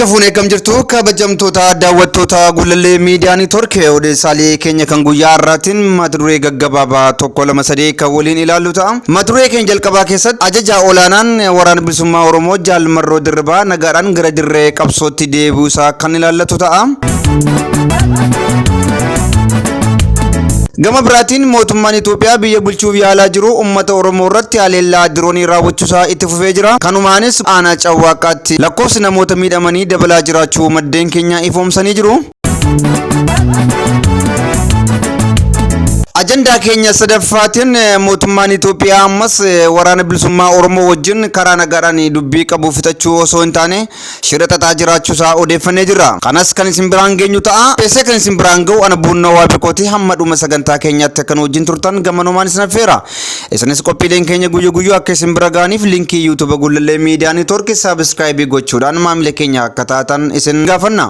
Harka fuunee kam jirtu kabajamtoota daawwattoota Gullallee Miidiyaa Neetwoork odeessaalee keenya kan guyyaa har'aatiin mata duree gaggabaabaa tokko lama sadii kan waliin ilaallu ta'a. Mata duree keenya jalqabaa keessatti ajajaa olaanaan waraana bilisummaa Oromoo Jaal Marroo Dirribaa nagaadhaan gara dirree qabsootti deebi'uu isaa kan ilaallatu ta'a. Gama biraatiin mootummaan Itoophiyaa biyya bulchuuf yaalaa jiru uummata Oromoo irratti haleellaa diroonii raawwachuusaa itti fufee jira. Kanumaanis aanaa Cawwaaqaatti lakkoofsi namoota miidhamanii dabalaa jiraachuu maddeen keenya ifoomsanii jiru. Ajandaa keenya sadaffaatiin mootummaan Itoophiyaa ammas waraana bilisummaa Oromoo wajjin karaa nagaadhaan dubbii qabu fitachuu osoo hin taane shira xaxaa jiraachuusaa odeeffannee jirra. Kanas kan isin biraan geenyu ta'a. Peesee kan isin biraan ga'u ana buunna waa beekooti hamma dhuma sagantaa keenyaatti akka nu wajjin turtan gammanumaan isin affeera. Isinis qophiileen keenya guyyaa guyyaa akka isin bira ga'aniif liinkii YouTube Gullallee Miidiyaa Neetwoork saabskraayibii gochuudhaan maamila keenya akka taatan isin gaafanna.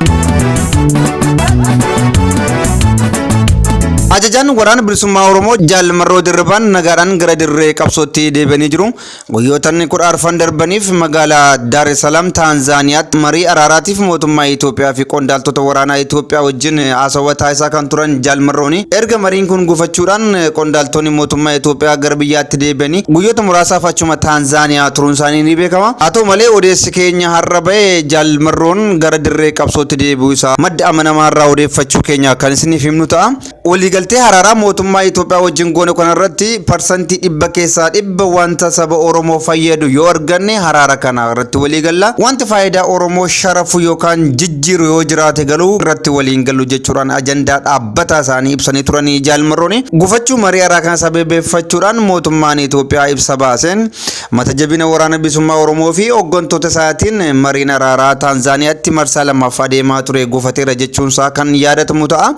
Ajajaan waraana bilisummaa Oromoo Jaal Marroo Dirribaan nagaadhaan gara dirree qabsootti deebi'anii jiru. Guyyoota 14 darbaniif magaalaa Dar es Salaam Taanzaaniyaatti marii araaraatiif mootummaa Itoophiyaa fi qondaaltota waraanaa Itoophiyaa wajjin haasawaa taasisaa kan turan Jaal Marroon erga mariin kun gufachuudhaan qondaaltonni mootummaa Itoophiyaa gara biyyaatti deebi'anii guyyoota muraasaaf achuma Taanzaaniyaa turuun isaanii ni beekama. Haa ta'u malee odeessi keenya har'a bahe Jaal Marroon gara dirree qabsootti deebi'uu isaa madda amanamaarraa odeeffachuu keenya kan isiniif himnu ta'a. Waliigaltee hararaa mootummaa Itoophiyaa wajjin goone kanarratti parsantii 100 keessaa 100 wanta saba Oromoo fayyadu yoo arganne haraara kana irratti waliigalla. Wanti faayidaa Oromoo sharafu yookaan jijjiiru yoo jiraate galuu irratti waliin galu jechuudhaan ajandaa dhaabbataa isaanii ibsanii turanii Jaal Marroon gufachuu marii araaraa kana sababeeffachuudhaan mootummaan Itoophiyaa ibsa baaseen mata jabina waraana bilisummaa Oromoo fi hooggantoota isaatiin mariin araaraa Taanzaaniyaatti marsaa lammaffaa deemaa ture gufateera jechuunsaa kan yaadatamu ta'a.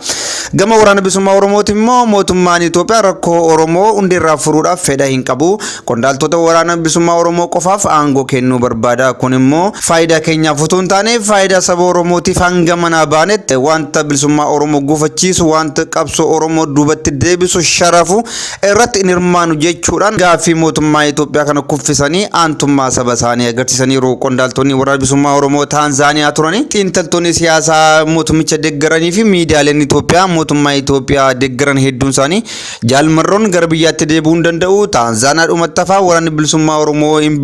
Gama waraana bilisummaa Oromooti immoo mootummaan Itoophiyaa rakkoo Oromoo hundirraa furuudhaaf fedha hin qabu. Qondaaltota waraana bilisummaa Oromoo qofaaf aangoo kennuu barbaada. Kun immoo faayidaa keenyaaf utuu hin taane faayidaa saba Oromootiif hanga manaa baanetti wanta bilisummaa Oromoo gufachiisu wanta qabsoo Oromoo duubatti deebisu sharafu irratti hin hirmaannu jechuudhaan gaaffii mootummaa Itoophiyaa kana kuffisanii aantummaa saba isaanii agarsiisaniiru. Qondaaltonni waraana bilisummaa Oromoo Taanzaaniyaa turanii xiinxaltoonni siyaasaa mootummicha deeggaranii fi miidiyaaleen Itoophiyaa mootummaa Itoophiyaa deeggaran hedduun isaanii Jaal Marroon gara biyyaatti deebi'uu hin danda'u. Taanzaaniyaa dhumatti hafaa waraanni bilisummaa Oromoo hin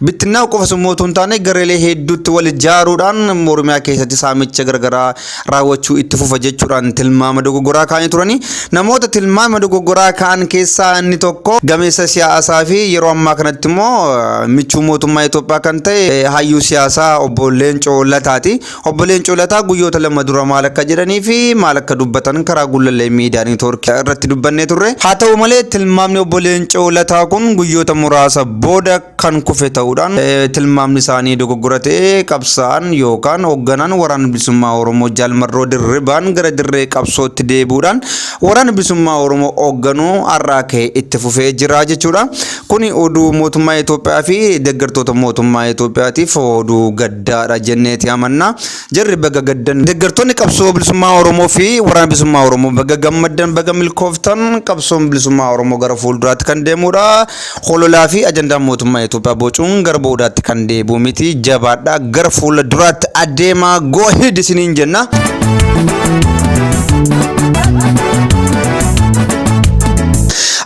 bittinnaa qofa osoo hin taane gareelee hedduutti wal ijaaruudhaan Oromiyaa keessatti saamicha garagaraa raawwachuu itti fufa jechuudhaan tilmaama dogoggoraa kaa'anii turanii. Namoota tilmaama dogoggoraa kaa'an keessaa inni tokko gameessa siyaasaa fi yeroo ammaa kanatti immoo michuu mootummaa Itoophiyaa kan ta'e hayyuu siyaasaa obbo Leencoo Lataati. Obbo Leencoo Lataa guyyoota lama dura maal akka jedhanii fi maal akka dubbatan karaa Gullallee Miidiyaa Neetwoork irratti dubbannee turre. Haa ta'u malee tilmaamni obbo Leencoo Lataa kun guyyoota muraasa booda kan kufe ta'uudhaan tilmaamni isaanii dogoggora ta'ee qabsaa'an yookaan hoogganaan waraana bilisummaa Oromoo Jaal Marroo Dirribaan gara dirree qabsootti deebi'uudhaan waraana bilisummaa Oromoo hoogganuu har'aa ka'e itti fufee jira jechuudha. Kuni oduu mootummaa Itoophiyaa fi deeggartoota mootummaa Itoophiyaatiif oduu gaddaadha jenneeti amanna. Jarri baga gaddan deeggartoonni qabsoo bilisummaa Oromoo fi waraana bilisummaa Oromoo baga gammaddan baga milkooftan qabsoon bilisummaa Oromoo gara fuulduraatti kan deemudha. Hololaa fi ajandaa mootummaa Itoophiyaa bocuun gara boodaatti kan deebi'u miti. Jabaadhaa gara fuulduraatti adeemaa go ahead isiniin jenna.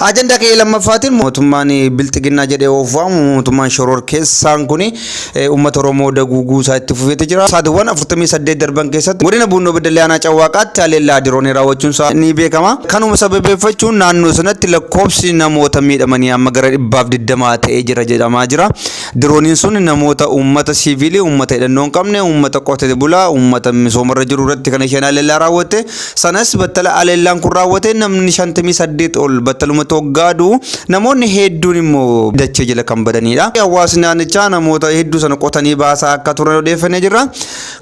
Ajandaa kee lammaffaatiin mootummaan bilxiginnaa jedhee oofaamu mootummaan shoror keessaan kuni uummata Oromoo daguuguu isaa itti fufeeti jira. Saatiiwwan 48 darban keessatti godina Buunoo Beddellee Aanaa Cawwaaqaatti haleellaa diroonii raawwachuun isaa ni beekama. Kanuma sababeeffachuun naannoo sanatti lakkoofsi namoota miidhamanii amma gara 120 ta'ee jira jedhamaa jira. Dirooniin sun namoota uummata siviilii, uummata hidhannoo hin qabne, uummata qotee bulaa, uummata misoomarra jiru irratti kan isheen haleellaa raawwatte. Sanas battala haleellaan kun raawwate namni 58 ol battaluma toggaadu namoonni hedduun immoo dachee jala kan badanidha. Hawaasni naannichaa namoota hedduu sana qotanii baasaa akka turan odeeffannee jirra.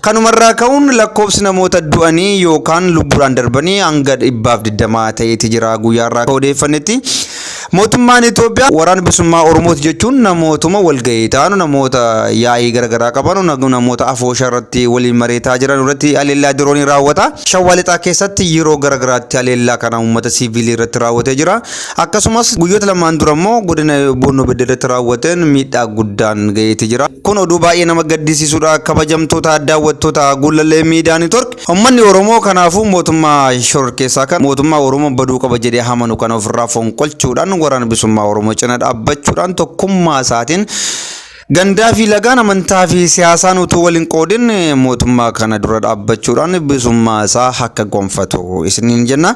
Kanumarraa ka'uun lakkoofsi namoota du'anii yookaan lubbuudhaan darbanii hanga 120 ta'eeti jira guyyaarraa odeeffannetti. Mootummaan Itoophiyaa waraana bilisummaa Oromooti jechuun namootuma walgahii ta'an, namoota yaa'ii garaagaraa qaban, namoota afoosha irratti waliin mareetaa jiran irratti haleellaa diroonii raawwata. Shawaa Lixaa keessatti yeroo garaagaraatti haleellaa kana uummata siviilii irratti raawwatee jira. Akkasumas guyyoota lamaan dura immoo godina Boonoo Bedee irratti raawwateen miidhaa guddaan gaheeti jira. Kun oduu baay'ee nama gaddisiisudha. Kabajamtoota daawwattoota Gullallee Miidiyaa Neetwoork, uummanni Oromoo kanaafuu mootummaa shororkeessaa kan mootummaa Oromoo baduu qaba jedhee hamanu kana ofirraa fonqolchuudhaan waraana bilisummaa Oromoo cina dhaabbachuudhaan tokkummaa isaatiin gandaa fi lagaan amantaa fi siyaasaan utuu waliin qoodin mootummaa kana dura dhaabbachuudhaan bilisummaa isaa akka gonfatu isiniin jenna.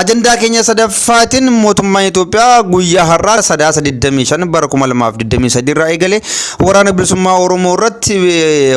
Ajandaa keenya sadaffaatiin mootummaan Itoophiyaa guyyaa har'aa sadaasa 25 bara 2023 irraa eegalee waraana bilisummaa Oromoo irratti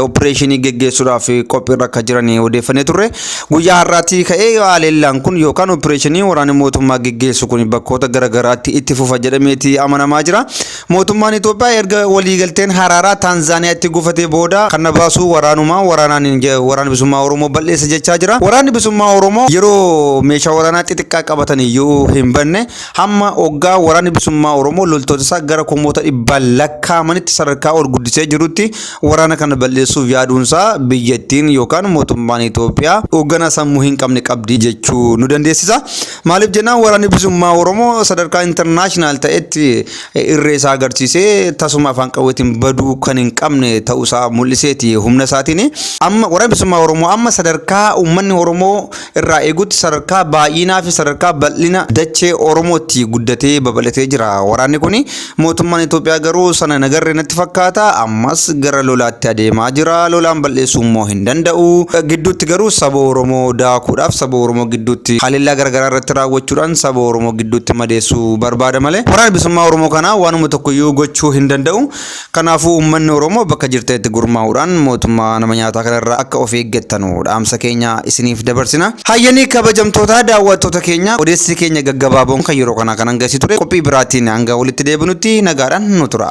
opereeshinii geggeessuudhaaf qophiirra akka jiran odeeffannee turre. Guyyaa har'aatii ka'ee haleellaan kun yookaan opereeshinii waraana mootummaa geggeessu kun bakkoota garaagaraatti itti fufa jedhameeti amanamaa jira. Mootummaan Itoophiyaa erga waliigalteen Haraaraa Taanzaaniyaatti gufatee booda kan baasu waraana bilisummaa Oromoo balleessa jechaa jira. Waraanni bilisummaa Oromoo yeroo meeshaa waraanaa xixiqqaa qabatan iyyuu hin banne hamma hoggaa waraanni bilisummaa Oromoo loltoota isaa gara kumoota dhibbaan lakkaa'amanitti sadarkaa ol guddisee jirutti waraana kana balleessuuf yaaduunsaa biyyattiin yookaan mootummaan Itoophiyaa hoogganaa sammuu hin qabne qabdi jechuu nu dandeessisa. Maaliif jennaan waraanni bilisummaa Oromoo sadarkaa intarnaashinaal ta'etti irree isaa agarsiisee tasuma afaan qawweetiin baduu kan hin qabne ta'uusaa mul'iseeti humna isaatiin. Amma waraanni bilisummaa Oromoo amma sadarkaa uummanni Oromoo irraa eegutti sadarkaa baay'inaa fi sadarkaa bal'ina dachee Oromootti guddatee babal'atee jira. Waraanni kun mootummaan Itoophiyaa garuu sana nagarree natti fakkaata. Ammas gara lolaatti adeemaa jira. Lolaan balleessuu immoo hin danda'u. Gidduutti garuu saba Oromoo daakuudhaaf saba Oromoo gidduutti haleellaa garaagaraa irratti raawwachuudhaan saba Oromoo gidduutti madeessuu barbaada malee waraana bilisummaa Oromoo kana waanuma tokkoyyuu gochuu hin danda'u. Kanaafuu uummanni Oromoo bakka jirtetti gurmaa'uudhaan mootummaa nama nyaataa kanarraa akka of eeggattanu dhaamsa keenya isiniif dabarsina. Hayyanii kabajamtoota daawwattoota keenya odeessi keenya gaggabaaboon kan yeroo kana kan hangasi ture. Qophii biraatiin hanga walitti deebinutti nagaadhaan nu tura.